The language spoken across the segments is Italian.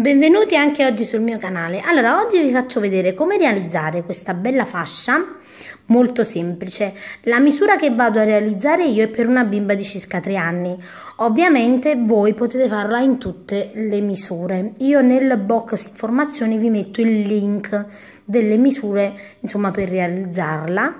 Benvenuti anche oggi sul mio canale. Allora, oggi vi faccio vedere come realizzare questa bella fascia molto semplice. La misura che vado a realizzare io è per una bimba di circa 3 anni. Ovviamente voi potete farla in tutte le misure. Io nel box informazioni vi metto il link delle misure, insomma, per realizzarla.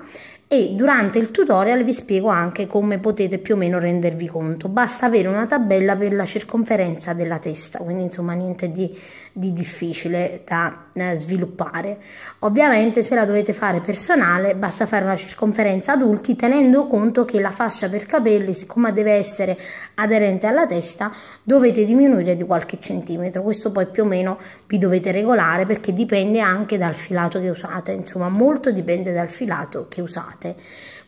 E durante il tutorial vi spiego anche come potete più o meno rendervi conto. Basta avere una tabella per la circonferenza della testa, quindi insomma niente di difficile da sviluppare. Ovviamente se la dovete fare personale basta fare una circonferenza adulti, tenendo conto che la fascia per capelli, siccome deve essere aderente alla testa, dovete diminuire di qualche centimetro. Questo poi più o meno vi dovete regolare, perché dipende anche dal filato che usate, insomma molto dipende dal filato che usate.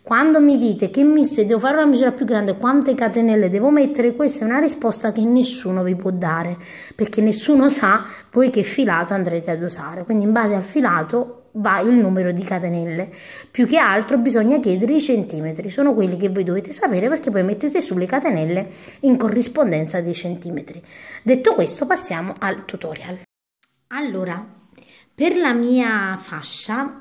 Quando mi dite se devo fare una misura più grande, quante catenelle devo mettere, questa è una risposta che nessuno vi può dare, perché nessuno sa voi che filato andrete ad usare, quindi in base al filato va il numero di catenelle. Più che altro bisogna chiedere i centimetri, sono quelli che voi dovete sapere, perché poi mettete sulle catenelle in corrispondenza dei centimetri. Detto questo, passiamo al tutorial. Allora, per la mia fascia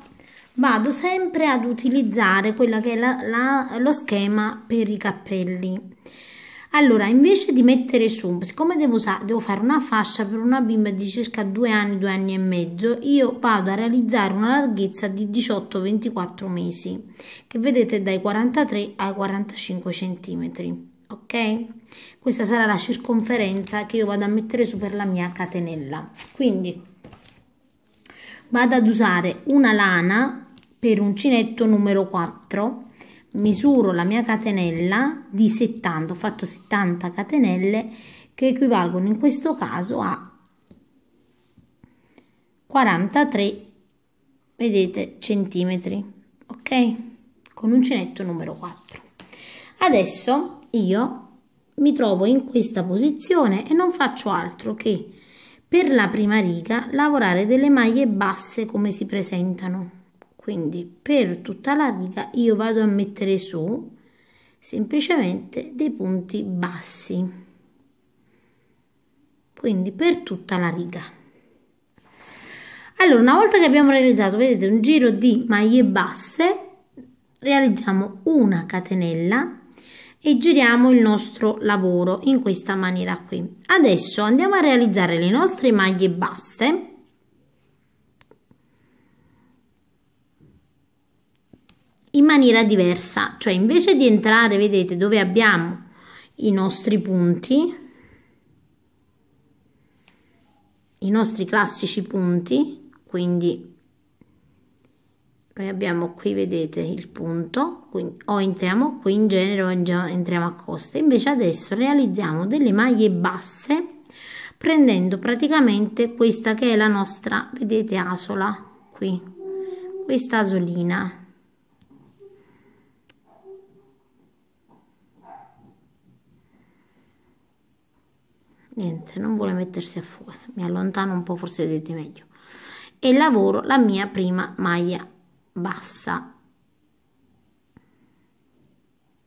vado sempre ad utilizzare quella che è lo schema per i cappelli. Allora, invece di mettere su, siccome devo fare una fascia per una bimba di circa 2 anni, 2 anni e mezzo, io vado a realizzare una larghezza di 18-24 mesi, che vedete dai 43 ai 45 centimetri, ok? Questa sarà la circonferenza che io vado a mettere su per la mia catenella. Quindi vado ad usare una lana per uncinetto numero 4, misuro la mia catenella di 70, ho fatto 70 catenelle che equivalgono in questo caso a 43, vedete, centimetri, ok? Con uncinetto numero 4. Adesso io mi trovo in questa posizione e non faccio altro che per la prima riga lavorare delle maglie basse come si presentano. Quindi per tutta la riga io vado a mettere su semplicemente dei punti bassi, quindi per tutta la riga. Allora, una volta che abbiamo realizzato, vedete, un giro di maglie basse, realizziamo una catenella e giriamo il nostro lavoro in questa maniera qui. Adesso andiamo a realizzare le nostre maglie basse in maniera diversa, cioè invece di entrare, vedete, dove abbiamo i nostri punti, i nostri classici punti, quindi noi abbiamo qui, vedete, il punto, quindi o entriamo qui in genere o entriamo a costa. Invece adesso realizziamo delle maglie basse prendendo praticamente questa che è la nostra, vedete, asola qui, questa asolina. Niente, non vuole mettersi a fuoco, mi allontano un po', forse vedete meglio, e lavoro la mia prima maglia bassa.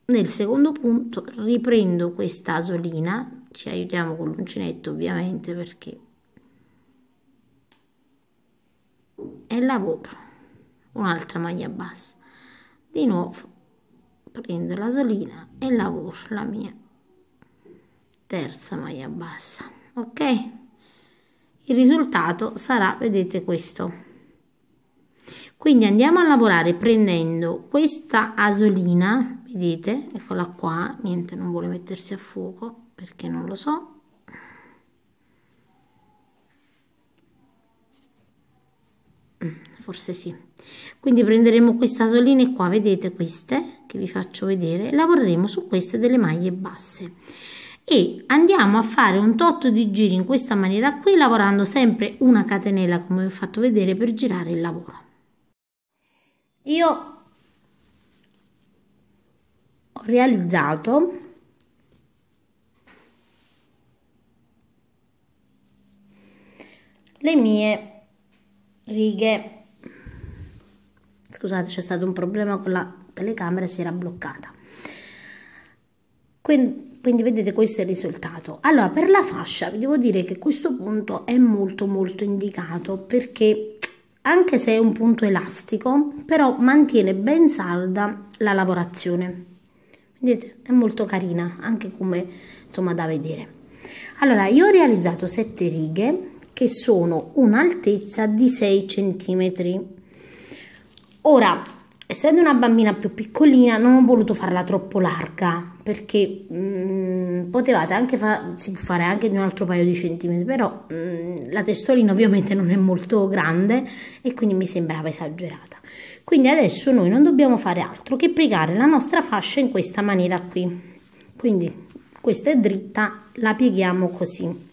Nel secondo punto riprendo questa asolina, ci aiutiamo con l'uncinetto ovviamente, perché e lavoro un'altra maglia bassa. Di nuovo prendo l'asolina e lavoro la mia terza maglia bassa, ok? Il risultato sarà, vedete, questo. Quindi andiamo a lavorare prendendo questa asolina, vedete, eccola qua, niente, non vuole mettersi a fuoco perché non lo so. Forse sì. Quindi prenderemo questa asoline qua, vedete, queste che vi faccio vedere, e lavoreremo su queste delle maglie basse. E andiamo a fare un tot di giri in questa maniera qui, lavorando sempre una catenella come vi ho fatto vedere per girare il lavoro. Io ho realizzato le mie righe. Scusate, c'è stato un problema con la telecamera, si era bloccata. Quindi quindi vedete questo è il risultato. Allora per la fascia vi devo dire che questo punto è molto indicato, perché anche se è un punto elastico però mantiene ben salda la lavorazione, vedete, è molto carina anche come insomma da vedere. Allora io ho realizzato 7 righe che sono un'altezza di 6 centimetri. Ora, essendo una bambina più piccolina non ho voluto farla troppo larga, perché potevate anche si può fare anche di un altro paio di centimetri, però la testolina ovviamente non è molto grande e quindi mi sembrava esagerata. Quindi adesso noi non dobbiamo fare altro che piegare la nostra fascia in questa maniera qui. Quindi questa è dritta, la pieghiamo così.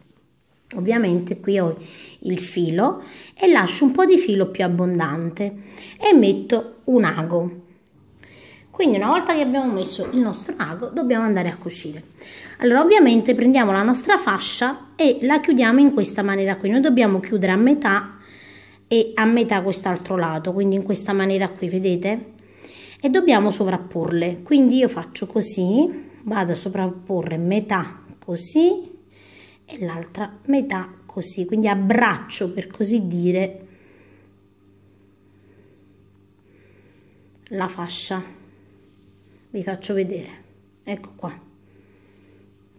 Ovviamente qui ho il filo e lascio un po' di filo più abbondante e metto un ago. Quindi una volta che abbiamo messo il nostro ago dobbiamo andare a cucire. Allora ovviamente prendiamo la nostra fascia e la chiudiamo in questa maniera qui. Noi dobbiamo chiudere a metà e a metà quest'altro lato, quindi in questa maniera qui, vedete? E dobbiamo sovrapporle. Quindi io faccio così, vado a sovrapporre metà così e l'altra metà così, quindi abbraccio per così dire la fascia. Vi faccio vedere, ecco qua,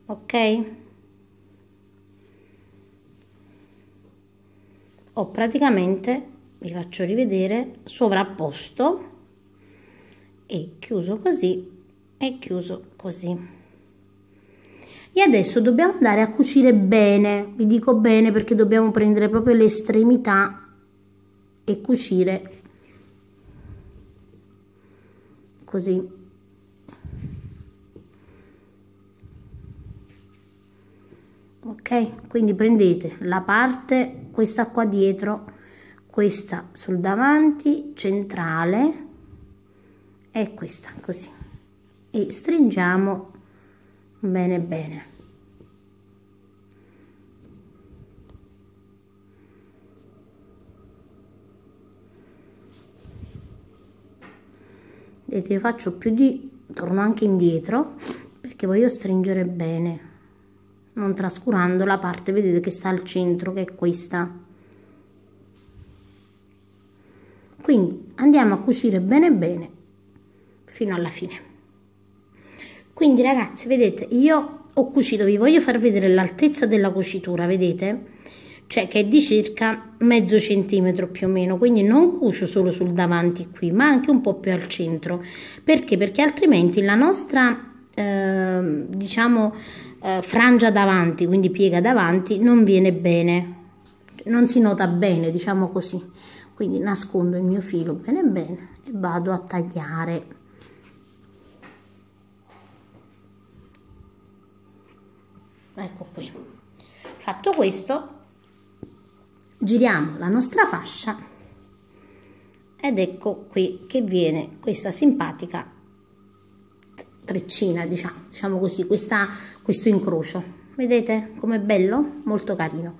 ok? Ho praticamente, vi faccio rivedere, sovrapposto e chiuso così e chiuso così. E adesso dobbiamo andare a cucire bene, vi dico bene perché dobbiamo prendere proprio le estremità e cucire così. Ok, quindi prendete la parte, questa qua dietro, questa sul davanti, centrale e questa così e stringiamo bene bene. Vedete, io faccio torno anche indietro perché voglio stringere bene, non trascurando la parte, vedete, che sta al centro, che è questa. Quindi andiamo a cucire bene bene fino alla fine. Quindi ragazzi, vedete, io ho cucito, vi voglio far vedere l'altezza della cucitura, vedete? Cioè che è di circa mezzo centimetro più o meno, quindi non cucio solo sul davanti qui, ma anche un po' più al centro. Perché? Perché altrimenti la nostra, diciamo, frangia davanti, quindi piega davanti, non viene bene, non si nota bene, diciamo così. Quindi nascondo il mio filo bene bene e vado a tagliare. Ecco qui, fatto questo giriamo la nostra fascia ed ecco qui che viene questa simpatica treccina, diciamo così, questo incrocio, vedete com'è bello? Molto carino.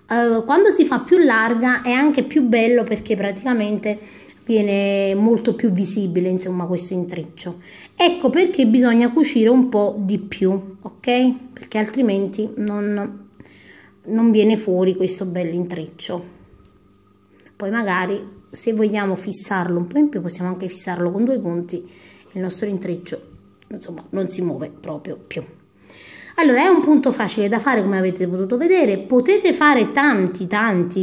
Quando si fa più larga è anche più bello perché praticamente viene molto più visibile, insomma, questo intreccio. Ecco perché bisogna cucire un po' di più, ok? Perché altrimenti non viene fuori questo bel intreccio. Poi magari se vogliamo fissarlo un po' in più possiamo anche fissarlo con 2 punti, il nostro intreccio insomma non si muove proprio più. Allora è un punto facile da fare, come avete potuto vedere. Potete fare tanti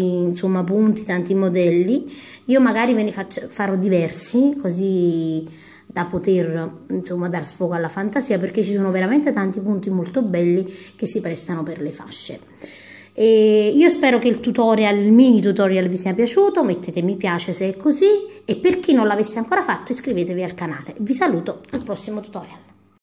insomma punti, tanti modelli. Io magari ve ne farò diversi, così da poter insomma dar sfogo alla fantasia, perché ci sono veramente tanti punti molto belli che si prestano per le fasce. E io spero che il mini tutorial vi sia piaciuto, mettete mi piace se è così e per chi non l'avesse ancora fatto iscrivetevi al canale. Vi saluto al prossimo tutorial.